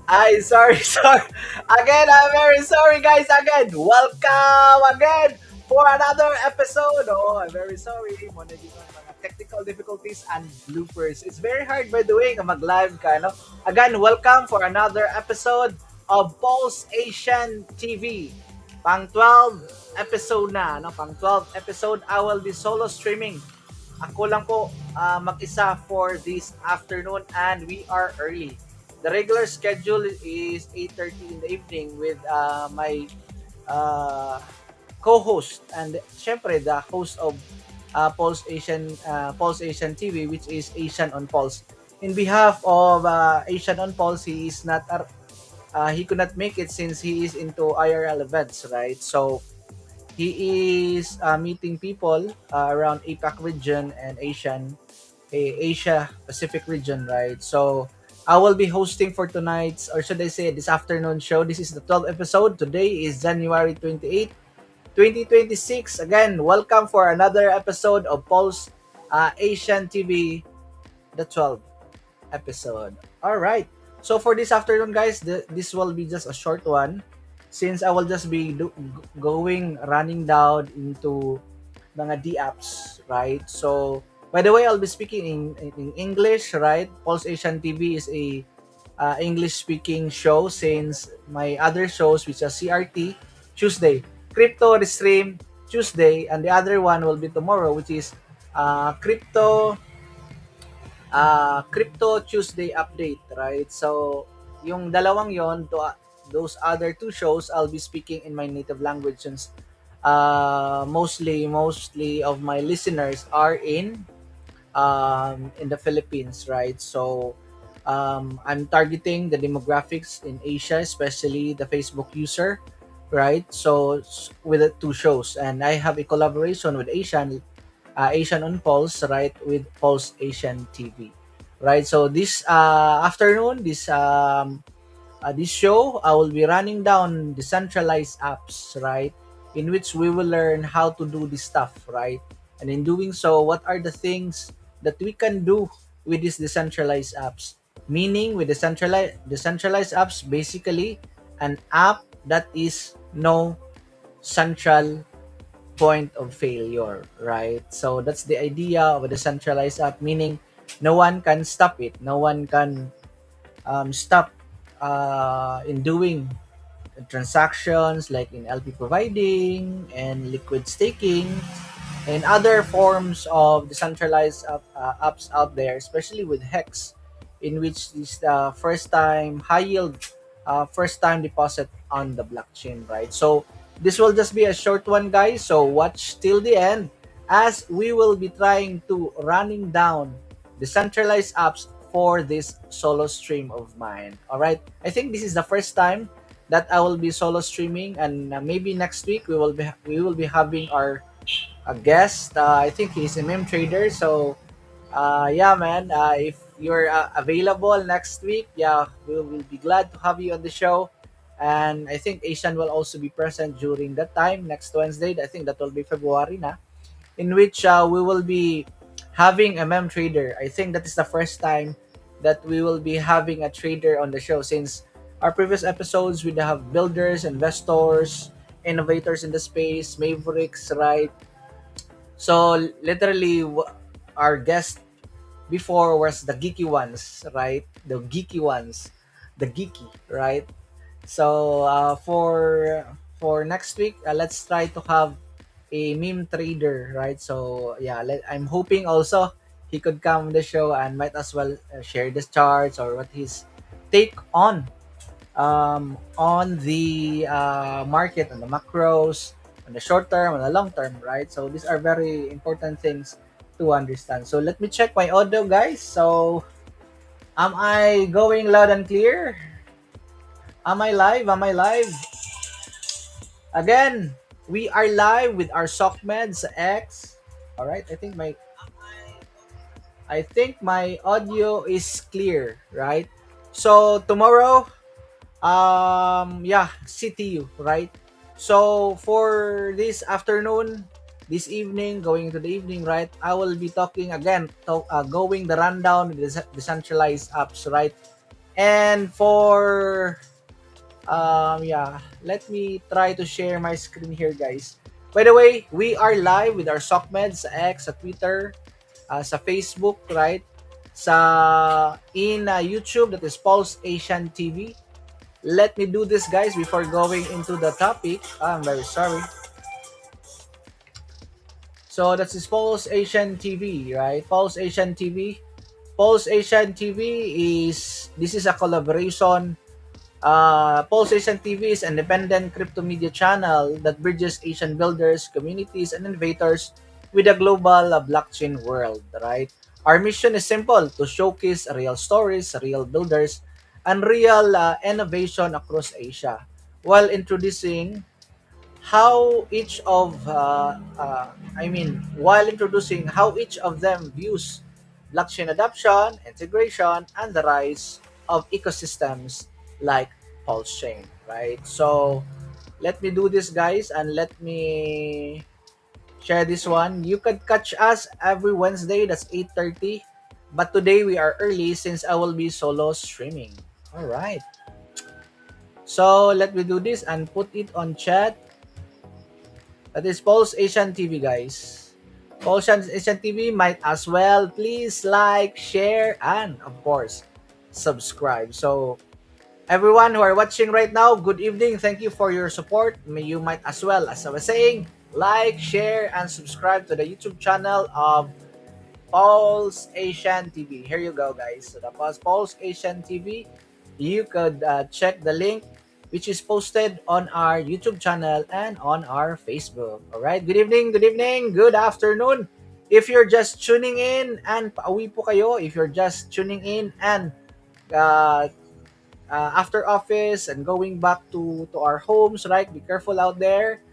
Ay, sorry, sorry. Again, I'm very sorry, guys. Again, welcome again for another episode. Oh, I'm very sorry. Muna dito ang mga technical difficulties and bloopers. It's very hard, by the way, nga mag-live ka, no? Again, welcome for another episode of Pulse Asian TV. Pang 12 episode na, no? Pang 12 episode, I will be solo streaming. Ako lang po mag-isa for this afternoon and we are early. The regular schedule is 8:30 in the evening with my co-host and syempre the host of Pulse Asian TV, which is AsianOnPulse. In behalf of AsianOnPulse, he could not make it since he is into IRL events, right? So he is meeting people around APAC region and Asia Pacific region, right? So I will be hosting for tonight's, or should I say this afternoon show. This is the 12th episode. Today is January 28, 2026. Again, welcome for another episode of Pulse Asian TV, the 12th episode. All right. So for this afternoon, guys, this will be just a short one since I will just be running down into mga D apps, right? So by the way, I'll be speaking in English, right? Pulse Asian TV is a English-speaking show since my other shows, which are CRT, Tuesday, Crypto Restream, Tuesday, and the other one will be tomorrow, which is Crypto Tuesday Update, right? So, yung dalawang yon to those other two shows, I'll be speaking in my native language since mostly of my listeners are in the Philippines, right? So I'm targeting the demographics in Asia, especially the Facebook user, right? So with the two shows, and I have a collaboration with AsianOnPulse, right, with Pulse Asian TV, right? So this afternoon, this show, I will be running down decentralized apps, right, in which we will learn how to do this stuff, right? And in doing so, what are the things that we can do with these decentralized apps? meaning with decentralized apps, basically an app that is no central point of failure, right? So that's the idea of a decentralized app, meaning no one can stop it, no one can stop in doing transactions like in LP providing and liquid staking and other forms of decentralized apps out there, especially with Hex, in which is the first time high yield, first time deposit on the blockchain, right? So this will just be a short one, guys. So watch till the end as we will be trying to running down decentralized apps for this solo stream of mine. All right. I think this is the first time that I will be solo streaming, and maybe next week we will be having our a guest. I think he's a meme trader. So, yeah, man. If you're available next week, yeah, we will be glad to have you on the show. And I think Asian will also be present during that time next Wednesday. I think that will be February na, in which we will be having a meme trader. I think that is the first time that we will be having a trader on the show, since our previous episodes we have builders, investors, innovators in the space, mavericks, right? So literally, our guest before was the geeky ones, right? The geeky ones, the geeky, right? So for next week, let's try to have a meme trader, right? So yeah, I'm hoping also he could come on the show and might as well share the charts or what his take on the market, on the macros, on the short term, on the long term, right? So these are very important things to understand. So let me check my audio, guys. So am I going loud and clear? Am I live? Am I live? Again, we are live with our Soc.Meds X. All right, I think my audio is clear, right? So tomorrow, yeah, CTU, right? So for this afternoon, this evening, going to the evening, right, I will be talking again, going the rundown with the decentralized apps, right? And for yeah, let me try to share my screen here, guys. By the way, we are live with our Soc.Meds sa X, sa Twitter, sa Facebook, right? Sa in YouTube, that is Pulse Asian TV. Let me do this, guys, before going into the topic. I'm very sorry. So that's is Pulse Asian TV, right? Pulse Asian TV. Pulse Asian TV is this is a collaboration. Pulse Asian TV is an independent crypto media channel that bridges Asian builders, communities, and innovators with a global blockchain world, right? Our mission is simple: to showcase real stories, real builders, and real innovation across Asia, while introducing how each of while introducing how each of them views blockchain adoption, integration, and the rise of ecosystems like Pulsechain, right? So let me do this, guys, and let me share this one. You could catch us every Wednesday, that's 8:30, but today we are early since I will be solo streaming. All right. So let me do this and put it on chat. That is Pulse Asian TV, guys. Pulse Asian TV, might as well please like, share, and of course, subscribe. So everyone who are watching right now, good evening. Thank you for your support. You might as well, as I was saying, like, share, and subscribe to the YouTube channel of Pulse Asian TV. Here you go, guys. So the Pulse Asian TV, you could check the link which is posted on our YouTube channel and on our Facebook. All right. Good evening, good evening, good afternoon. If you're just tuning in and pauwi po kayo, if you're just tuning in and uh, after office and going back to our homes, right? Be careful out there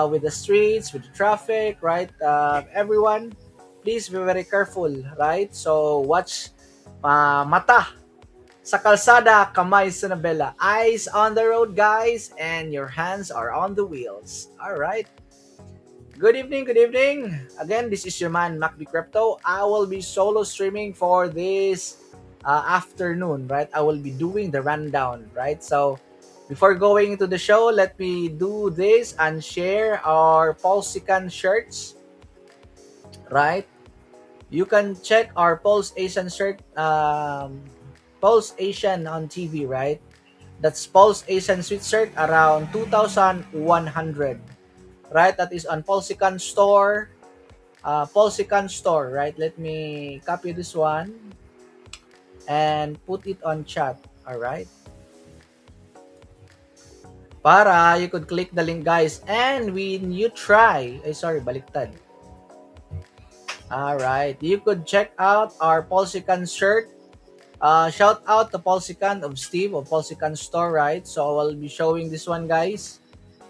with the streets, with the traffic, right? Everyone, please be very careful, right? So watch mata sa kalsada, kamay sa nabela. Eyes on the road, guys, and your hands are on the wheels. All right. Good evening, good evening. Again, this is your man, MacB Crypto. I will be solo streaming for this afternoon, right? I will be doing the rundown, right? So before going into the show, let me do this and share our Pulsechain shirts, right? You can check our Pulse Asian shirt, Pulse Asian on TV, right? That's Pulse Asian sweatshirt around 2,100, right? That is on Pulsechain store. Pulsechain store, right? Let me copy this one and put it on chat, all right? Para you could click the link, guys. And when you try, sorry, baliktad. All right, you could check out our Pulsechain shirt. Shout out to Pulsechain of Steve of Pulsechain store, right? So I will be showing this one, guys.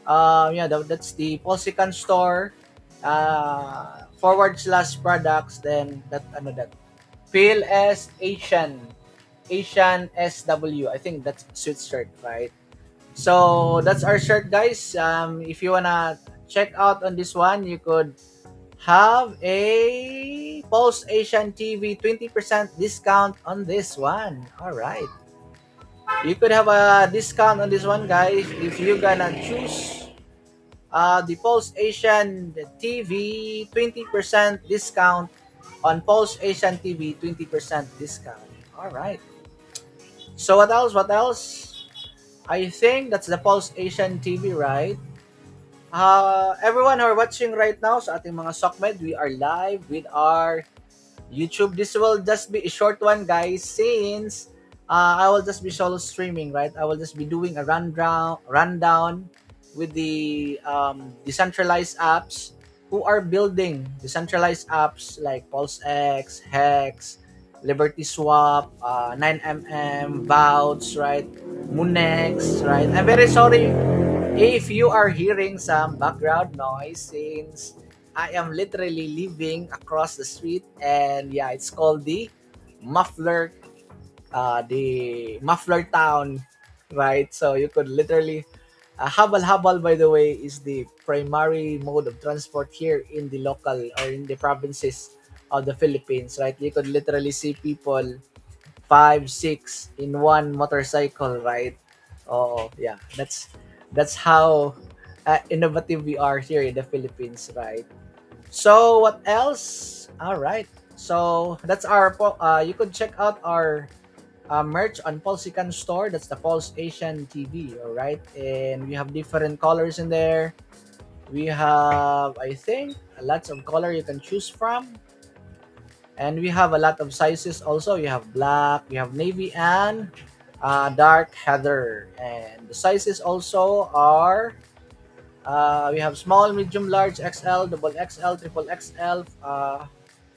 Yeah, that's the Pulsechain store. /products, then that that Phil S Asian SW. I think that's sweatshirt, right? So that's our shirt, guys. If you wanna check out on this one, you could have a Pulse Asian TV 20% discount on this one. All right. You could have a discount on this one, guys, if you're gonna choose the Pulse Asian TV 20% discount on Pulse Asian TV 20% discount. All right. So what else? What else? I think that's the Pulse Asian TV, right? Everyone who are watching right now sa ating mga Soc.Med, we are live with our YouTube. This will just be a short one, guys, since I will just be solo streaming, right? I will just be doing a rundown with the decentralized apps who are building decentralized apps like PulseX, Hex, Liberty Swap, 9mm, Vouch, right? Moonex, right? I'm very sorry if you are hearing some background noise since I am literally living across the street, and yeah, it's called the muffler town, right? So you could literally habal-habal, by the way, is the primary mode of transport here in the local or in the provinces of the Philippines, right? You could literally see people 5, 6 in one motorcycle, right? Oh yeah, that's how innovative we are here in the Philippines, right? So what else? All right. So that's our. You could check out our merch on Pulsechain store. That's the Pulse Asian TV. All right, and we have different colors in there. We have, I think, lots of color you can choose from, and we have a lot of sizes also. You have black, you have navy, and dark heather, and the sizes also are we have small, medium, large, XL, double XL, triple XL,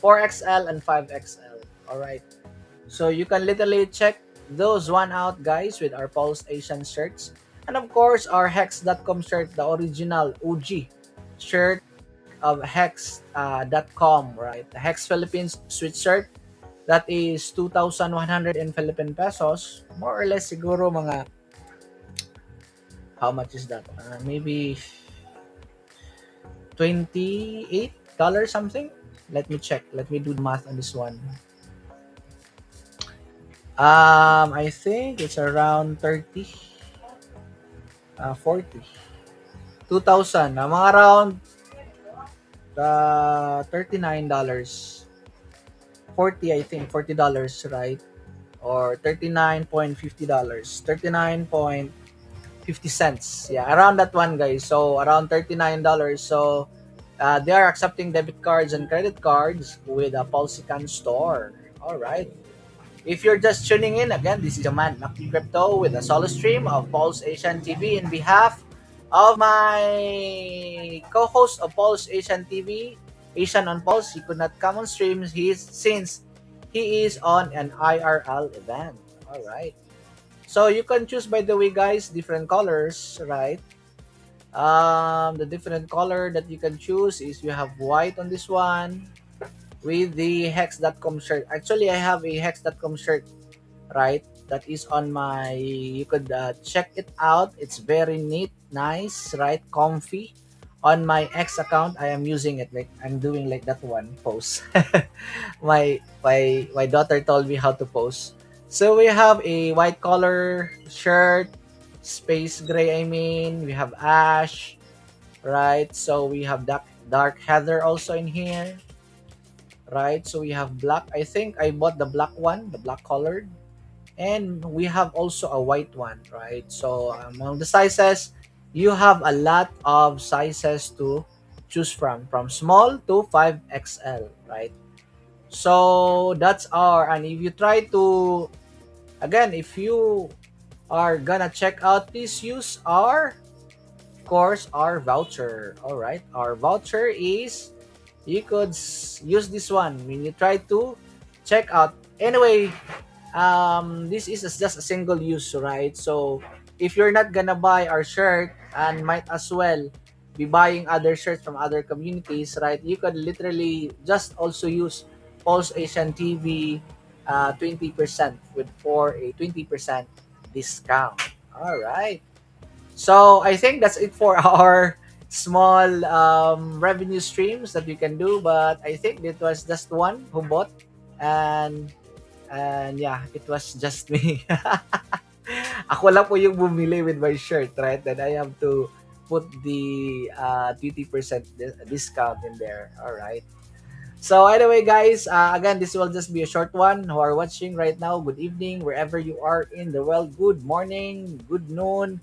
4XL, and 5XL. All right. So you can literally check those one out, guys, with our Pulse Asian shirts. And of course, our Hex.com shirt, the original OG shirt of Hex.com, right? The Hex Philippines sweatshirt. That is 2,100 in Philippine pesos. More or less, siguro mga, how much is that? Maybe $28 something. Let me check. Let me do the math on this one. I think it's around 30, 40, 2,000. Mga around $39. 40, I think. $40, right? Or $39.50. 39.50 cents. Yeah, around that one, guys. So around $39. So they are accepting debit cards and credit cards with a Pulsechain store. All right. If you're just tuning in, again, this is your man, Lucky Crypto, with a solo stream of Pulse Asian TV in behalf of my co-host of Pulse Asian TV, AsianOnPulse. He could not come on stream since he is on an IRL event. All right. So you can choose, by the way, guys, different colors, right? The different color that you can choose is you have white on this one with the Hex.com shirt. Actually, I have a Hex.com shirt, right? That is on my, you could check it out. It's very neat, nice, right? Comfy. On my X account, I am using it like I'm doing like that one post. my daughter told me how to post. So we have a white color shirt, space gray. I mean, we have ash, right? So we have dark heather also in here, right? So we have black. I think I bought the black one, the black colored, and we have also a white one, right? So among the sizes, you have a lot of sizes to choose from small to 5XL, right? So that's our, and if you try to, again, if you are gonna check out this, use our, of course, our voucher. All right, our voucher is, you could use this one when you try to check out. Anyway, this is just a single use, right? So if you're not gonna buy our shirt, and might as well be buying other shirts from other communities, right? You could literally just also use Pulse Asian TV 20% with, for a 20% discount. All right. So I think that's it for our small revenue streams that we can do. But I think it was just one who bought, and yeah, it was just me. Ako lang po yung bumili with my shirt, right? Then I have to put the 20% discount in there. All right. So anyway, guys, again, this will just be a short one. Who are watching right now, good evening, wherever you are in the world. Good morning, good noon.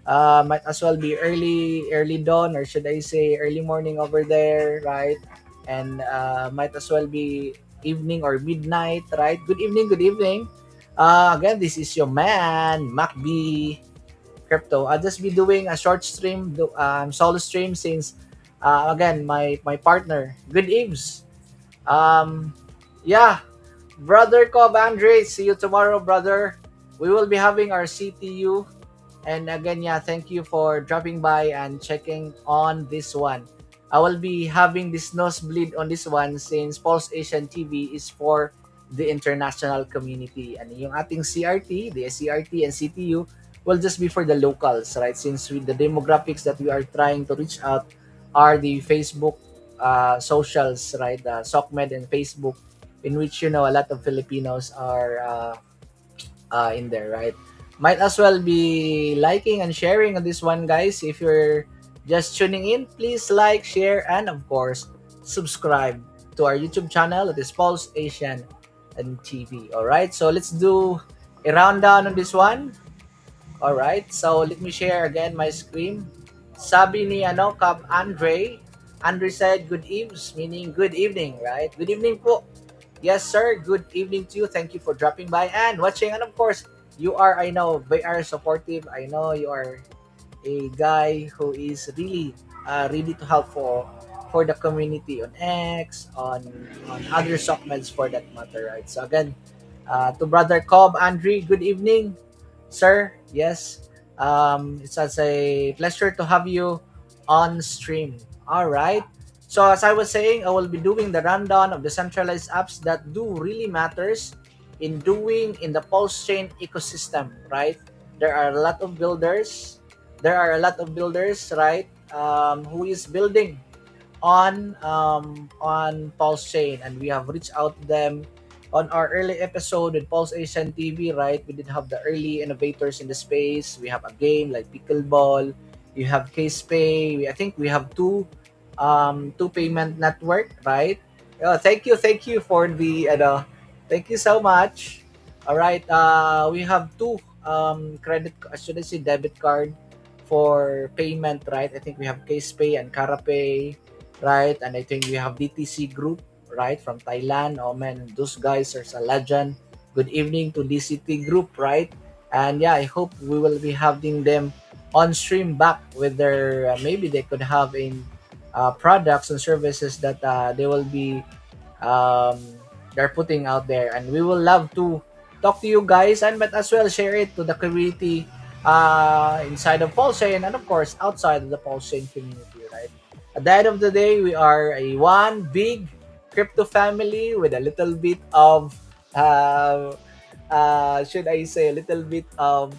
Might as well be early dawn, or should I say early morning over there, right? And might as well be evening or midnight, right? Good evening, good evening. Again, this is your man, MacB Crypto. I'll just be doing a short stream, solo stream, since again, my partner, good eves. Um, yeah, brother Cobb Andre, see you tomorrow, brother. We will be having our CTU. And again, yeah, thank you for dropping by and checking on this one. I will be having this nosebleed on this one, since Pulse Asian TV is for the international community. And yung ating CRT, the CRT and CTU will just be for the locals, right? Since with the demographics that we are trying to reach out are the Facebook socials, right? The Soc.Med and Facebook, in which, you know, a lot of Filipinos are in there, right? Might as well be liking and sharing on this one, guys. If you're just tuning in, please like, share, and of course, subscribe to our YouTube channel. It is Pulse Asian and TV. All right, so let's do a rundown on this one. All right, so let me share again my screen. Sabi ni Kap Andre. Andre said, good eves, meaning good evening, right? Good evening po. Yes, sir. Good evening to you. Thank you for dropping by and watching. And of course, you are, I know, very supportive. I know you are a guy who is really ready to help for the community on X, on other Soc.Meds for that matter, right? So again, to brother Cobb, Andre, good evening, sir. Yes, it's such a pleasure to have you on stream. All right. So as I was saying, I will be doing the rundown of the centralized apps that do really matters in the Pulsechain ecosystem, right? There are a lot of builders. There are a lot of builders, right? Who is building on Pulsechain, and we have reached out to them on our early episode with Pulse Asian TV, right? We did have the early innovators in the space. We have a game like Pickleball. You have Case Pay. I think we have two payment network, right? Thank you for the thank you so much. All right, we have two credit, should I say debit card for payment, right? I think we have Case Pay and Carapay, right? And I think we have DTC Group, right, from Thailand. Oh man, those guys are a legend. Good evening to DCT Group, right? And yeah, I hope we will be having them on stream back with their maybe they could have in products and services that they will be um, they're putting out there, and we will love to talk to you guys, and but as well share it to the community inside of Pulsechain, and of course outside of the Pulsechain community, right? At the end of the day, we are a one big crypto family with a little bit of should I say a little bit of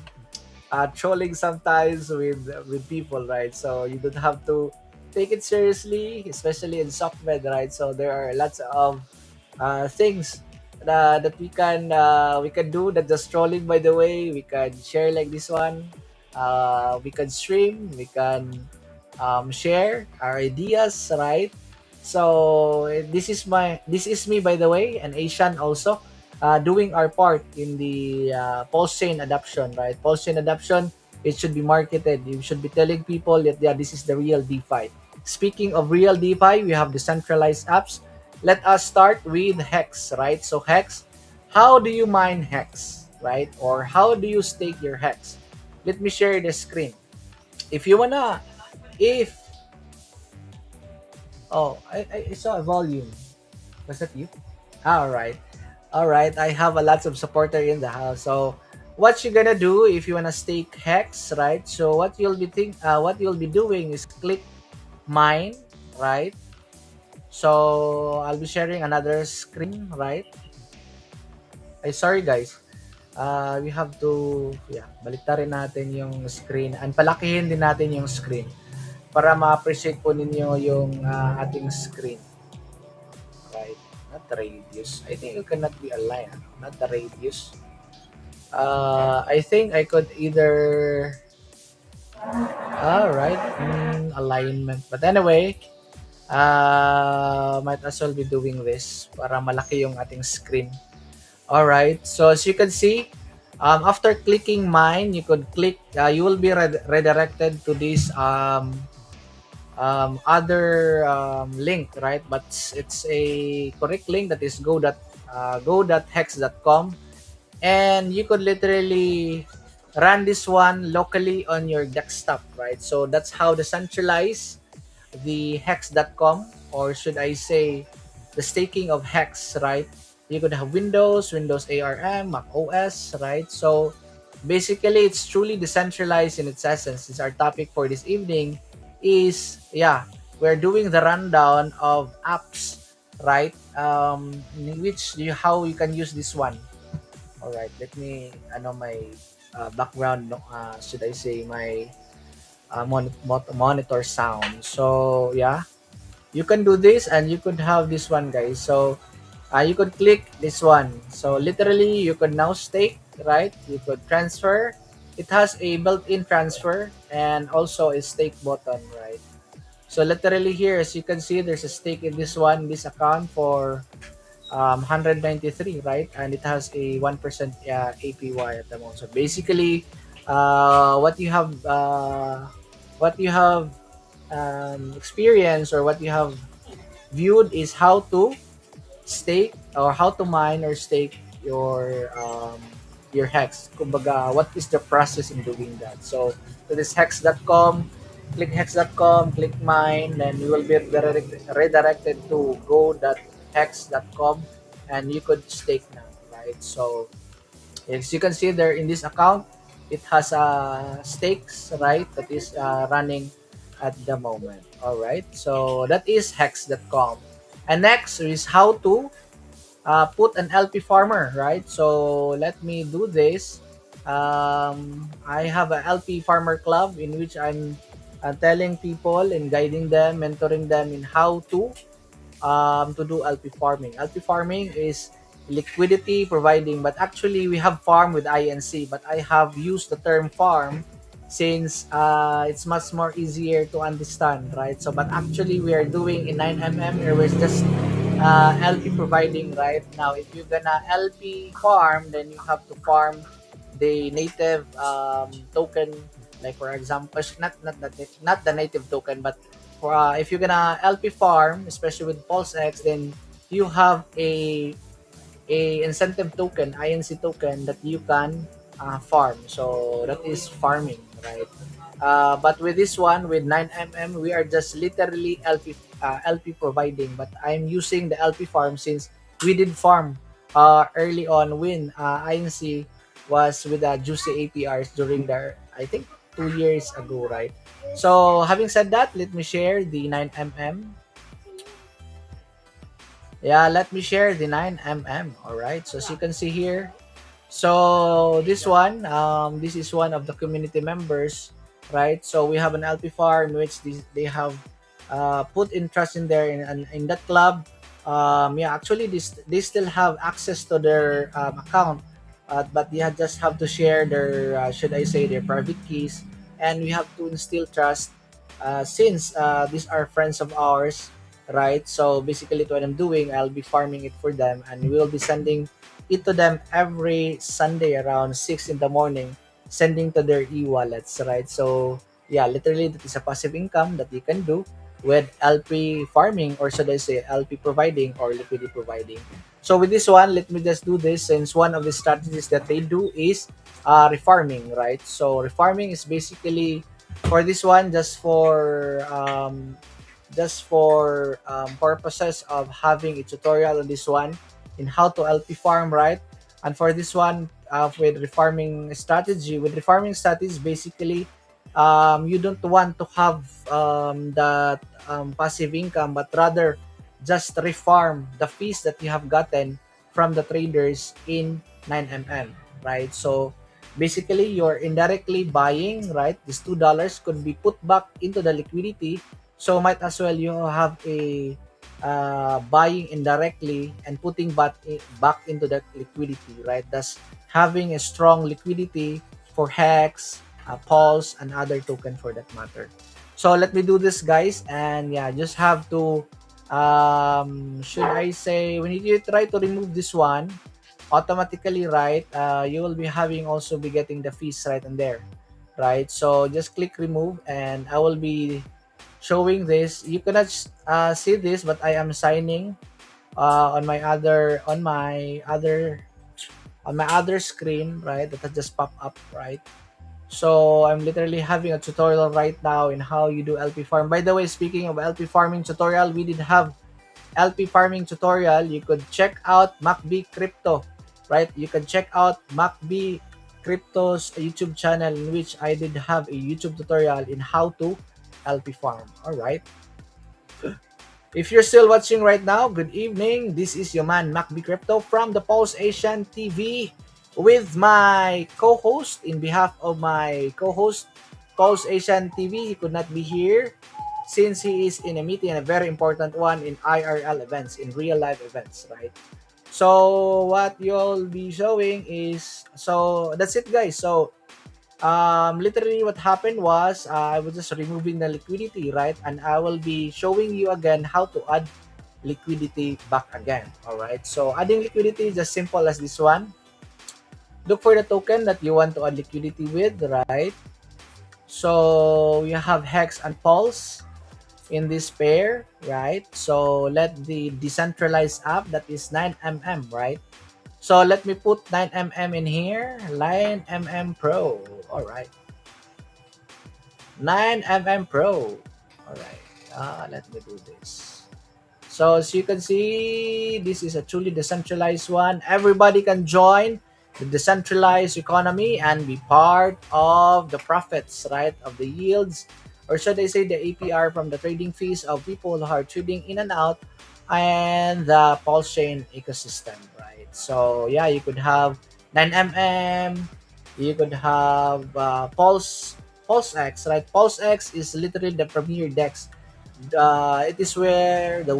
trolling sometimes with people, right? So you don't have to take it seriously, especially in Soc.Med, right? So there are lots of things that we can do that, just trolling, by the way. We can share like this one. We can stream, we can share our ideas, right? So this is me, by the way, and Asian also, doing our part in the pulse chain adoption, right? Pulse chain adoption, it should be marketed. You should be telling people that, yeah, this is the real DeFi. Speaking of real DeFi, we have decentralized apps. Let us start with Hex, right? So Hex, how do you mine Hex, right? Or how do you stake your Hex? Let me share the screen. If you wanna, if oh, I saw a volume. Was that you? All right. All right. I have a lots of supporter in the house. So what you're gonna do if you wanna stake Hex, right? So what you'll be doing is click mine, right? So I'll be sharing another screen, right? Ay, sorry guys. We have to, yeah, baliktarin natin yung screen. And palakihin din natin yung screen para ma-appreciate po ninyo yung ating screen. Right? Not the radius. I think it cannot be aligned. Not the radius. I think I could either... Alright. Alignment. But anyway, might as well be doing this para malaki yung ating screen. Alright. So as you can see, after clicking mine, you could click, you will be redirected to this other link, right? But it's a correct link, that is go.hex.com, and you could literally run this one locally on your desktop, right? So that's how decentralized the hex.com, or should I say the staking of Hex, right? You could have Windows ARM, Mac OS, right? So basically, it's truly decentralized in its essence. Since our topic for this evening is, yeah, we're doing the rundown of apps, right? In which how you can use this one. All right, let me, my background, should I say, my monitor sound. So yeah, you can do this, and you could have this one, guys. So you could click this one. So literally, you could now stake, right? You could transfer. It has a built-in transfer and also a stake button, right? So literally here, as you can see, there's a stake in this one, this account for 193, right? And it has a 1% APY at the moment. So basically, what you have experienced, or what you have viewed, is how to stake, or how to mine or stake your hex. Kumbaga, what is the process in doing that? So this hex.com, click hex.com, click mine, then you will be redirected to go.hex.com, and you could stake now, right? So as you can see there in this account, it has stakes, right, that is running at the moment. All right, so that is hex.com. And next is how to put an LP farmer, right? So let me do this. I have a LP farmer club in which I'm telling people and guiding them, mentoring them in how to do LP farming. LP farming is liquidity providing, but actually we have farm with INC, but I have used the term farm since it's much more easier to understand, right? So but actually we are doing in 9mm, where we're just LP providing. Right now, if you're gonna LP farm, then you have to farm the native token, like for example, not the native token, but for if you're gonna LP farm, especially with PulseX, then you have a incentive token, INC token, that you can farm. So that is farming, right? But with this one, with 9mm, we are just literally LP providing. But I'm using the LP farm since we did farm early on when INC was with the juicy APRs during their, I think, 2 years ago, right? So having said that, let me share the 9mm. Yeah, let me share the 9mm. All right, so as you can see here, so this is one of the community members, right? So we have an LP farm which they have put interest in there in that club. Yeah, actually they still have access to their account, but they just have to share their should I say their private keys, and we have to instill trust, since these are friends of ours, right? So basically what I'm doing, I'll be farming it for them, and we'll be sending it to them every Sunday around 6 in the morning, sending to their e-wallets, right? So yeah, literally that is a passive income that you can do with LP farming, or should I say LP providing or liquidity providing. So with this one, let me just do this, since one of the strategies that they do is refarming, right? So refarming is basically for this one just for purposes of having a tutorial on this one in how to LP farm, right? And for this one, with refarming strategy, basically you don't want to have that passive income, but rather just refarm the fees that you have gotten from the traders in 9mm, right? So basically you're indirectly buying, right? This $2 could be put back into the liquidity, so might as well you have a buying indirectly and putting back into the liquidity, right? Thus having a strong liquidity for Hex, Pulse, and other token for that matter. So let me do this, guys, and yeah, just have to should I say when you try to remove this one automatically, right? You will be having also be getting the fees right in there, right? So just click remove, and I will be showing this. You cannot see this, but I am signing on my other screen, right? That has just popped up, right? So I'm literally having a tutorial right now in how you do LP farm. By the way, speaking of LP farming tutorial, we did have LP farming tutorial. You could check out MacB Crypto, right? You can check out MacB Crypto's YouTube channel, in which I did have a YouTube tutorial in how to LP farm. All right. If you're still watching right now, good evening. This is your man MacB Crypto from the Pulse Asian TV with my co-host. In behalf of my co-host, Pulse Asian TV, he could not be here since he is in a meeting, a very important one in IRL events, in real life events, right? So what you'll be showing is, so that's it, guys. So literally what happened was I was just removing the liquidity, right? And I will be showing you again how to add liquidity back again. All right, so adding liquidity is as simple as this one. Look for the token that you want to add liquidity with, right? So you have Hex and Pulse in this pair, right? So let the decentralized app, that is 9mm, right? So let me put 9mm in here, 9mm Pro. All right, 9mm Pro. All right. Let me do this. So as you can see, this is a truly decentralized one. Everybody can join the decentralized economy and be part of the profits, right? Of the yields, or should I say the APR from the trading fees of people who are trading in and out, and the Pulsechain ecosystem, right? So yeah, you could have 9mm, you could have PulseX, right? PulseX is literally the premier DEX. It is where the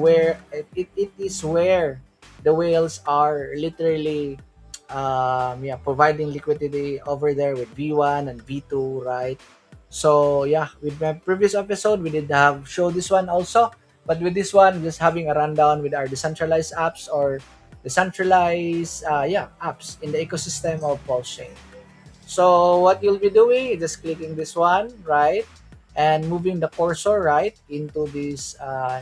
whales are literally yeah, providing liquidity over there with V1 and V2, right? So yeah, with my previous episode we did have show this one also, but with this one just having a rundown with our decentralized apps, or decentralized yeah, apps in the ecosystem of Pulsechain. So what you'll be doing is just clicking this one, right? And moving the cursor right into this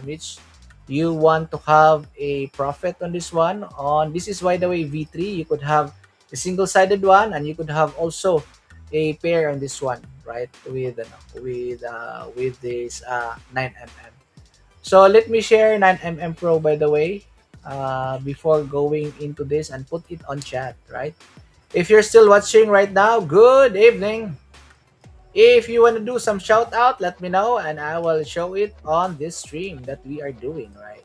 which you want to have a profit on this one. On this is, by the way, V3. You could have a single-sided one, and you could have also a pair on this one, right? With this 9mm. So let me share 9mm Pro, by the way, before going into this, and put it on chat, right? If you're still watching right now, good evening. If you want to do some shout out, let me know, and I will show it on this stream that we are doing, right?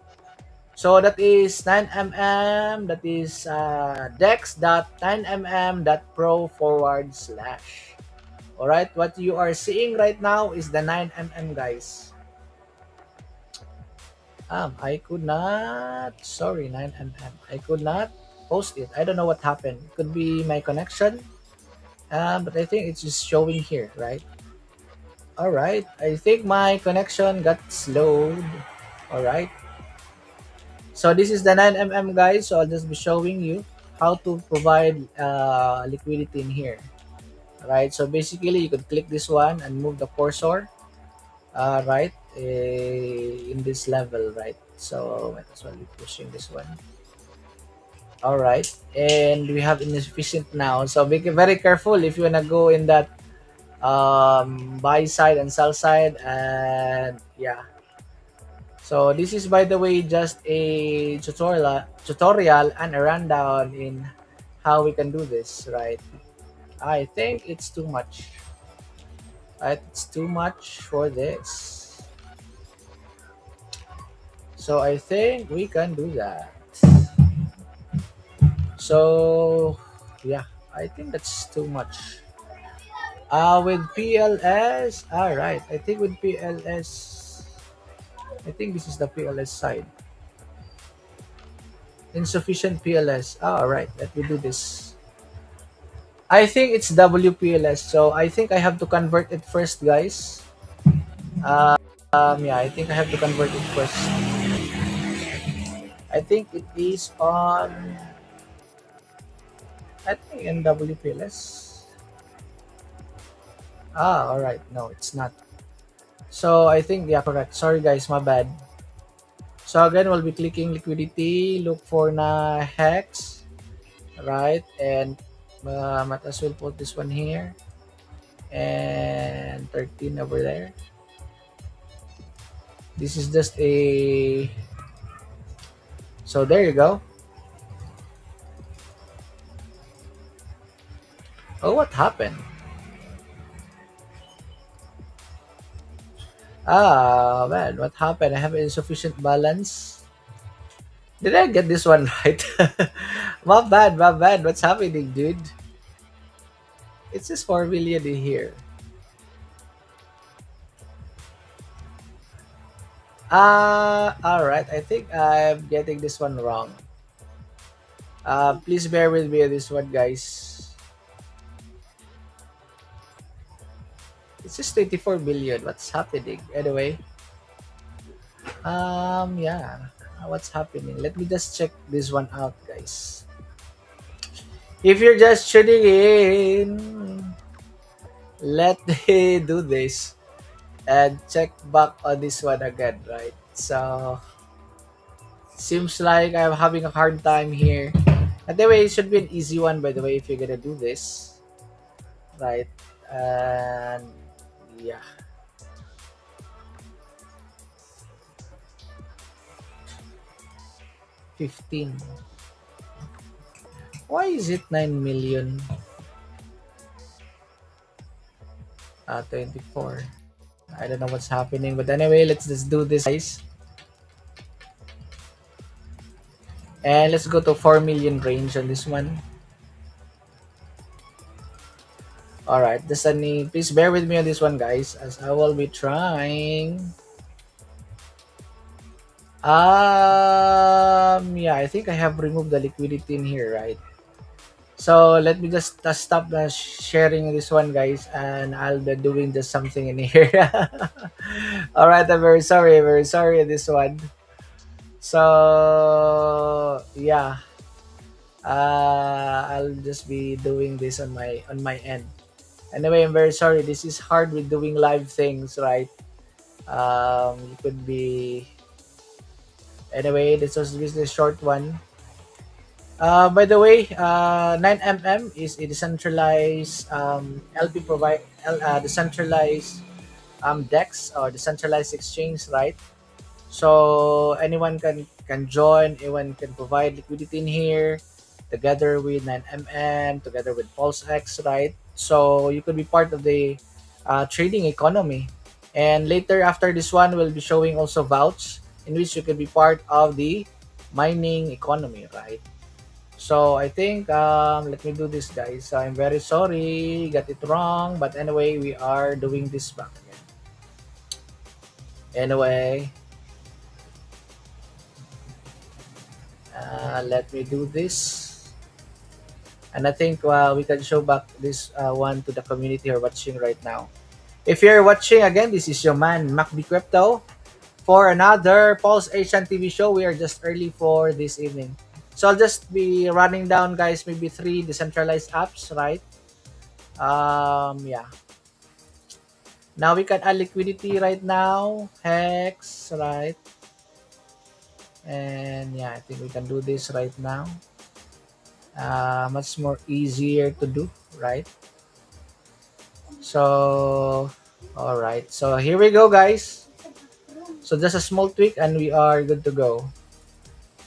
So that is 9mm, that is dex.9mm.pro/. All right, what you are seeing right now is the 9mm, guys. I could not. Sorry, 9mm. I could not post it. I don't know what happened. Could be my connection. But I think it's just showing here, right? All right. I think my connection got slowed. All right. So this is the 9mm guys. So I'll just be showing you how to provide liquidity in here. All right. So basically, you could click this one and move the cursor. Right. In this level, right? So might as well be pushing this one. All right, and we have insufficient now. So be very careful if you wanna go in that buy side and sell side, and yeah. So this is, by the way, just a tutorial and a rundown in how we can do this, right? I think it's too much. Right, it's too much for this. So I think we can do that. So yeah, I think that's too much. With PLS, all right. I think with PLS, I think this is the PLS side. Insufficient PLS. All right. Let me do this. I think it's WPLS. So I think I have to convert it first, guys. Yeah, I think I have to convert it first. I think it is on. I think in WPLS. All right. No, it's not. So I think, yeah, correct. Sorry, guys. My bad. So again, we'll be clicking liquidity, look for na hex, right? And might as well put this one here and 13 over there. This is just a, so there you go. Oh, what happened? Man, what happened? I have insufficient balance. Did I get this one right? My bad, my bad. What's happening, dude? It's just 4 million in here. All right. I think I'm getting this one wrong. Please bear with me on this one, guys. It's just 24 billion. What's happening? Anyway, yeah. What's happening? Let me just check this one out, guys. If you're just tuning in, let me do this and check back on this one again, right? So, seems like I'm having a hard time here. Anyway, it should be an easy one, by the way, if you're gonna do this, right? And yeah. 15. Why is it 9 million? 24. I don't know what's happening, but anyway, let's just do this, guys. And let's go to 4 million range on this one. All right, just need, please bear with me on this one, guys, as I will be trying. Yeah, I think I have removed the liquidity in here, right? So let me just stop sharing this one, guys, and I'll be doing just something in here. All right, I'm very sorry this one. So yeah, I'll just be doing this on my end. Anyway, I'm very sorry. This is hard with doing live things, right? You could be. Anyway, this was just a short one. By the way, 9mm is a decentralized LP decentralized DEX or decentralized exchange, right? So anyone can join, anyone can provide liquidity in here, together with 9mm, together with PulseX, right? So you could be part of the trading economy. And later after this one, we'll be showing also vouch in which you could be part of the mining economy, right? So I think let me do this, guys. I'm very sorry, got it wrong, but anyway, we are doing this back again. Anyway, Let me do this. And I think we can show back this one to the community who are watching right now. If you're watching again, this is your man, MacD Crypto, for another Pulse Asian TV show. We are just early for this evening. So I'll just be running down, guys, maybe 3 decentralized apps, right? Yeah. Now we can add liquidity right now, Hex, right? And yeah, I think we can do this right now. Much more easier to do, right? So, all right. So here we go, guys. So just a small tweak and we are good to go,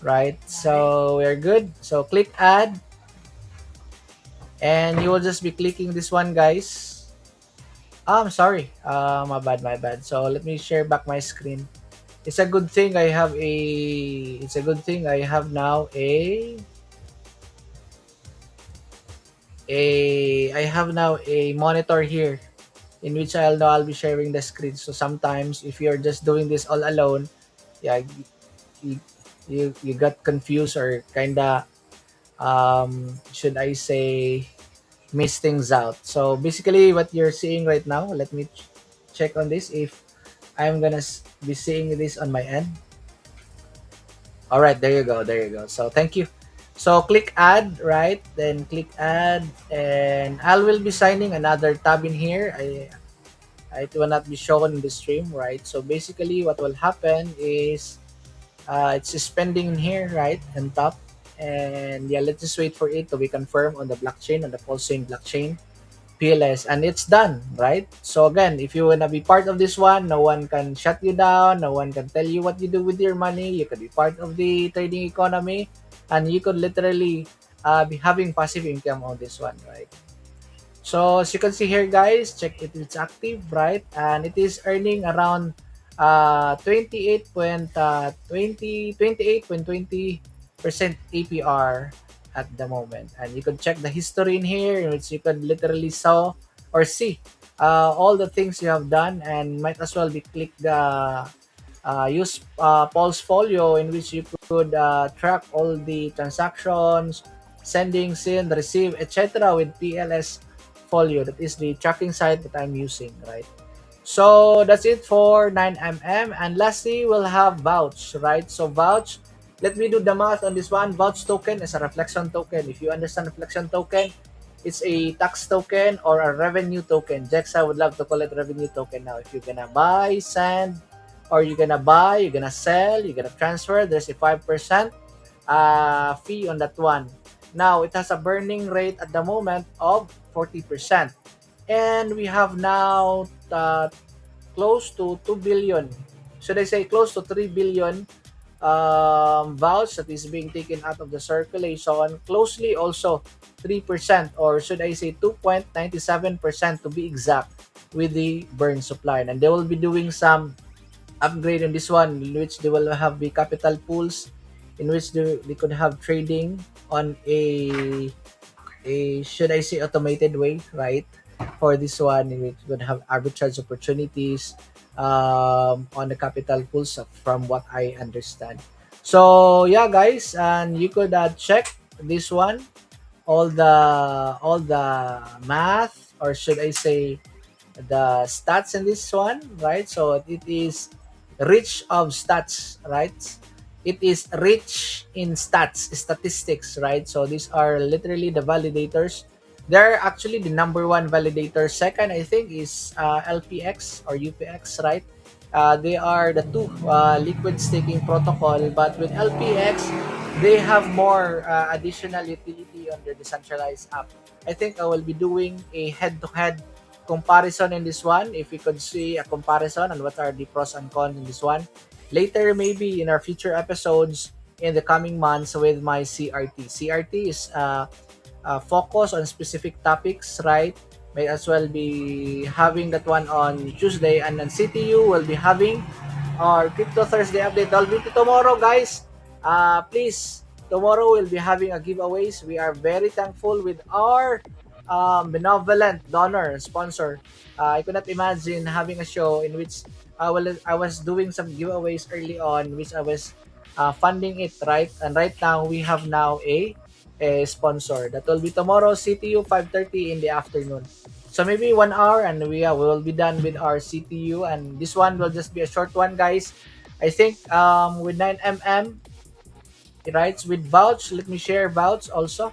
right? So we're good. So click add, and you will just be clicking this one, guys. I'm sorry. My bad. So let me share back my screen. It's a good thing I have a. It's a good thing I have now I have now a monitor here in which I'll be sharing the screen. So sometimes if you're just doing this all alone, yeah, you you got confused or kinda should I say miss things out. So basically what you're seeing right now, let me check on this if I'm gonna be seeing this on my end. All right, there you go, there you go. So thank you. So click add, right? Then click add, and I will be signing another tab in here. It will not be shown in the stream, right? So basically, what will happen is it's spending in here, right, on top, and yeah, let's just wait for it to be confirmed on the blockchain, on the Pulsechain blockchain. PLS, and it's done, right? So again, if you wanna be part of this one, no one can shut you down, no one can tell you what you do with your money. You could be part of the trading economy, and you could literally be having passive income on this one, right? So as you can see here, guys, check it, it's active, right? And it is earning around 28.20% APR at the moment. And you can check the history in here, in which you could literally saw or see all the things you have done, and might as well be click the use Pulse Folio, in which you could track all the transactions, sending, send, receive, etc. with PLS Folio. That is the tracking site that I'm using, right? So that's it for 9mm. And lastly, we'll have Vouch, right? So Vouch, let me do the math on this one. Vouch token is a reflection token. If you understand reflection token, it's a tax token or a revenue token. Jexa would love to call it revenue token now. If you're gonna buy, send, or you're gonna buy, you're gonna sell, you're gonna transfer, there's a 5% fee on that one. Now, it has a burning rate at the moment of 40%. And we have now close to 2 billion, should I say close to 3 billion vouch that is being taken out of the circulation. Closely also 3%, or should I say 2.97% to be exact, with the burn supply. And they will be doing some upgrade on this one, in which they will have the capital pools, in which they could have trading on a should I say automated way, right? For this one, we could have arbitrage opportunities on the capital pools, from what I understand. So yeah, guys, and you could check this one, all the math, or should I say the stats in this one, right? So it is rich of stats, right? It is rich in statistics, right? So these are literally the validators. They're actually the number one validator. Second, I think, is LPX or UPX, right? They are the two liquid staking protocol, but with LPX, they have more additional utility on their decentralized app. I think I will be doing a head-to-head comparison in this one. If we could see a comparison on what are the pros and cons in this one later, maybe in our future episodes in the coming months with my CRT. CRT is focus on specific topics, right? May as well be having that one on Tuesday, and then CTU will be having our Crypto Thursday update. That'll be tomorrow, guys. Please, tomorrow we'll be having a giveaways. We are very thankful with our benevolent donor sponsor. I could not imagine having a show in which I was doing some giveaways early on, which I was funding it, right? And right now we have now a sponsor that will be tomorrow CTU 5:30 in the afternoon. So maybe 1 hour and we will be done with our CTU, and this one will just be a short one, guys. I think with 9 mm, right, with vouch. Let me share vouch also.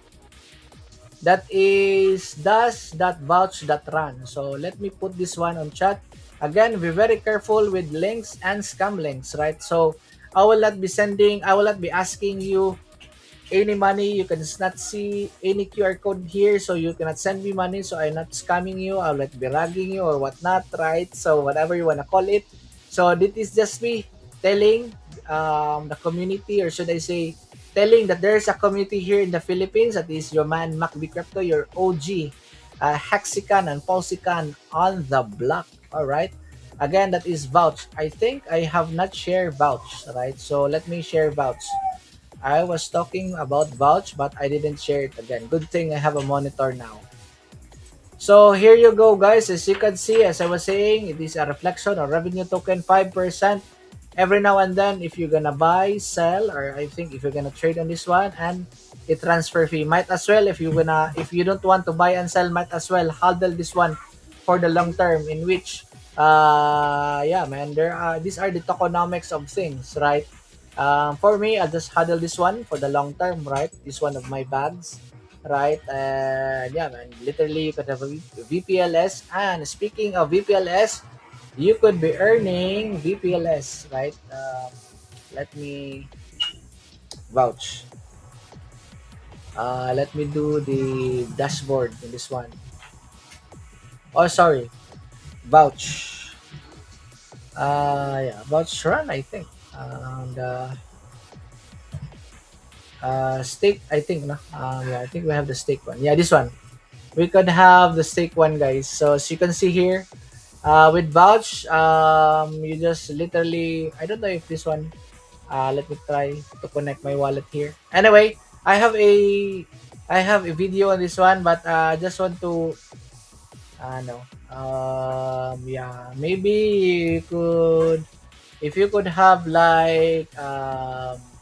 That is das.vouch.run. So let me put this one on chat. Again, be very careful with links and scam links, right? So I will not be asking you any money. You can not see any QR code here, so you cannot send me money. So I'm not scamming you. I'll not be ragging you or whatnot, right? So whatever you wanna call it. So this is just me telling the community, or should I say, telling that there's a community here in the Philippines that is your man MacB Crypto, your OG, Hexican and Pulsechain on the block. All right. Again, that is vouch. I think I have not shared vouch, right? So let me share vouch. I was talking about vouch, but I didn't share it again. Good thing I have a monitor now. So here you go, guys. As you can see, as I was saying, it is a reflection of revenue token, 5%. Every now and then, if you're gonna buy, sell, or I think if you're gonna trade on this one, and a transfer fee, might as well, if you don't want to buy and sell, might as well handle this one for the long term, in which yeah, man, these are the tokenomics of things, right? For me, I'll just huddle this one for the long term, right? This one of my bags, right? And yeah, man, literally you could have a VPLS. And speaking of VPLS, you could be earning VPLS, right? Let me vouch. Let me do the dashboard in this one. Oh, sorry, vouch. Yeah, vouch run, I think. And stake, I think, no? Yeah, I think we have the stake one. Yeah, this one. We could have the stake one, guys. So as you can see here, with vouch, you just literally, I don't know if this one, let me try to connect my wallet here. Anyway, I have a I have a video on this one, but I just want to no. Yeah, maybe you could, if you could have like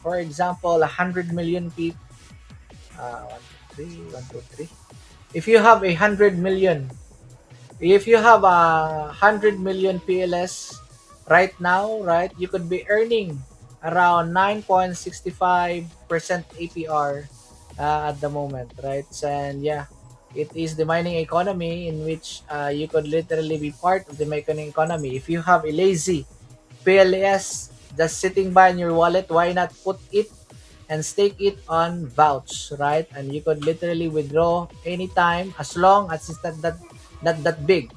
for example 100 million people, 1 2 3 1 2 3, if you have 100 million, if you have 100 million PLS right now, right, you could be earning around 9.65% APR at the moment, right? And yeah, it is the mining economy in which you could literally be part of the mining economy. If you have a lazy PLS just sitting by in your wallet, why not put it and stake it on vouch, right? And you could literally withdraw anytime as long as it's not that big.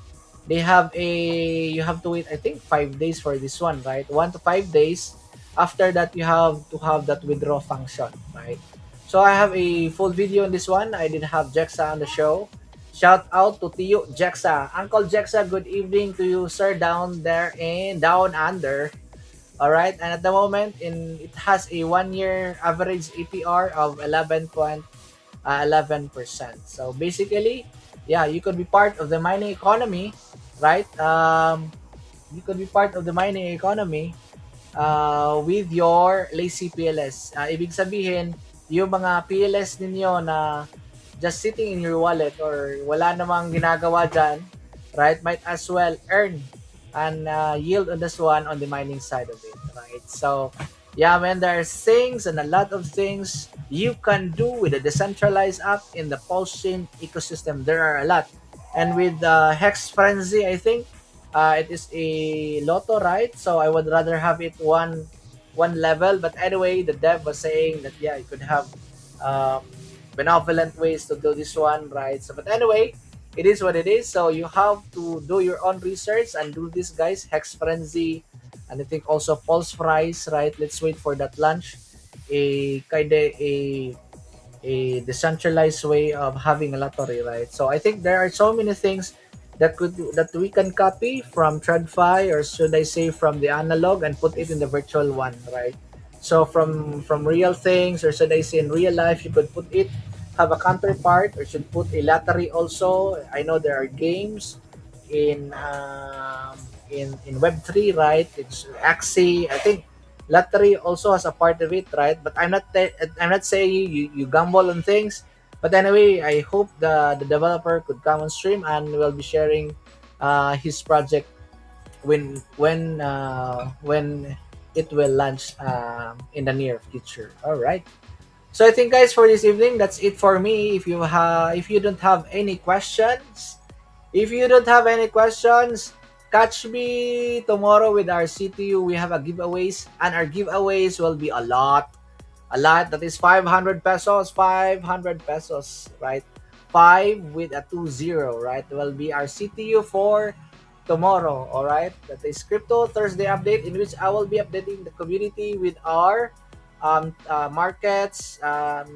They have a, you have to wait, I think, 5 days for this one, right? 1 to 5 days. After that, you have to have that withdraw function, right? So I have a full video on this one. I did have Jexa on the show. Shout out to Tio Jexa. Uncle Jexa, good evening to you, sir, down there in down under. All right, and at the moment, it has a 1 year average APR of 11%. So basically, yeah, you could be part of the mining economy, right? You could be part of the mining economy with your lazy PLS. Ibig sabihin, yung mga PLS ninyo na just sitting in your wallet or wala namang ginagawa dyan, right, might as well earn and yield on this one on the mining side of it, right? So, yeah, man, there are things and a lot of things you can do with a decentralized app in the Pulsechain ecosystem. There are a lot. And with Hex Frenzy, I think it is a lotto, right? So I would rather have it one level. But anyway, the dev was saying that yeah, you could have um, benevolent ways to do this one, right? So, but anyway, it is what it is. So you have to do your own research and do this, guys. Hex Frenzy, and I think also Pulse Fries, right? Let's wait for that launch. A kind of a decentralized way of having a lottery, right? So I think there are so many things that we can copy from TradFi, or should I say from the analog, and put it in the virtual one, right? So from real things, or should I say in real life, you could put it, have a counterpart, or should put a lottery also. I know there are games in in Web3, right? It's Axie. I think lottery also has a part of it, right? But I'm not saying you gamble on things. But anyway, I hope the developer could come on stream and will be sharing his project when it will launch in the near future. All right. So I think guys for this evening that's it for me. If you don't have any questions, catch me tomorrow with our CTU. We have a giveaways, and our giveaways will be a lot. That is 500 pesos, 500 pesos, right? 5 with a 20, right? Will be our CTU for tomorrow, all right? That is Crypto Thursday update, in which I will be updating the community with our markets,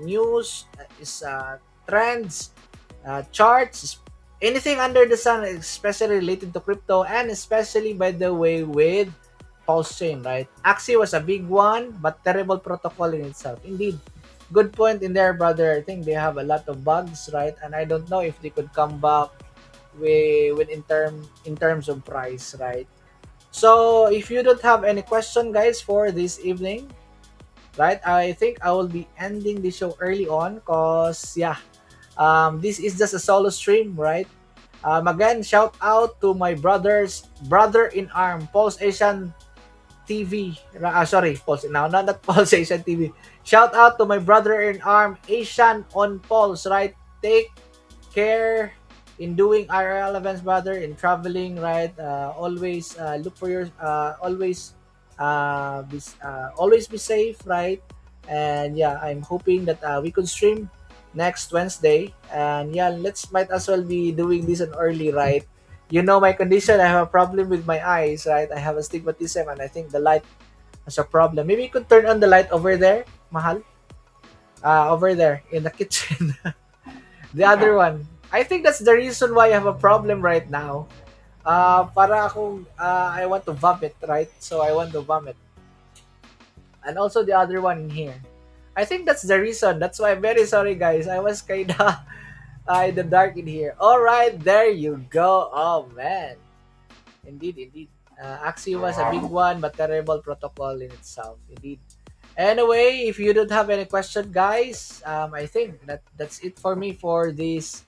news, trends, charts, anything under the sun, especially related to crypto, and especially, by the way, with Pulsechain, right? Axie was a big one, but terrible protocol in itself. Indeed, good point in there, brother. I think they have a lot of bugs, right? And I don't know if they could come back with in terms of price, right? So if you don't have any question, guys, for this evening, right? I think I will be ending the show early on, cause yeah, this is just a solo stream, right? Again, shout out to my brother in arm, Pulse Asian TV. Sorry, Pulse now, not Pulse Asian TV. Shout out to my brother in arm, Asian on Pulse, right? Take care in doing IRL events, brother, in traveling, right? Always look for your, always be safe, right? And yeah, I'm hoping that we could stream next Wednesday. And yeah, let's might as well be doing this an early, right? You know my condition. I have a problem with my eyes, right? I have astigmatism, and I think the light has a problem. Maybe you could turn on the light over there, Mahal. Over there in the kitchen. The other one. I think that's the reason why I have a problem right now. Para akong, I want to vomit, right? So I want to vomit. And also the other one in here. I think that's the reason. That's why I'm very sorry, guys. I was kinda in the dark in here. All right, there you go. Oh man, indeed, indeed. Axie was a big one, but terrible protocol in itself. Indeed. Anyway, if you don't have any question, guys, I think that's it for me for this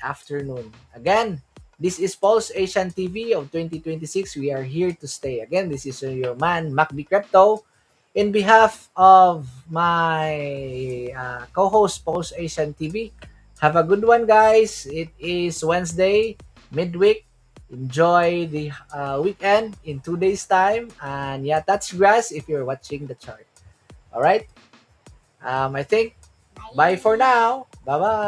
afternoon. Again, this is Pulse Asian TV of 2026. We are here to stay. Again, this is your man, MacB Crypto. In behalf of my co-host, Pulse Asian TV, have a good one, guys. It is Wednesday, midweek. Enjoy the weekend in 2 days' time. And yeah, touch grass if you're watching the chart. All right. I think bye for now. Bye bye.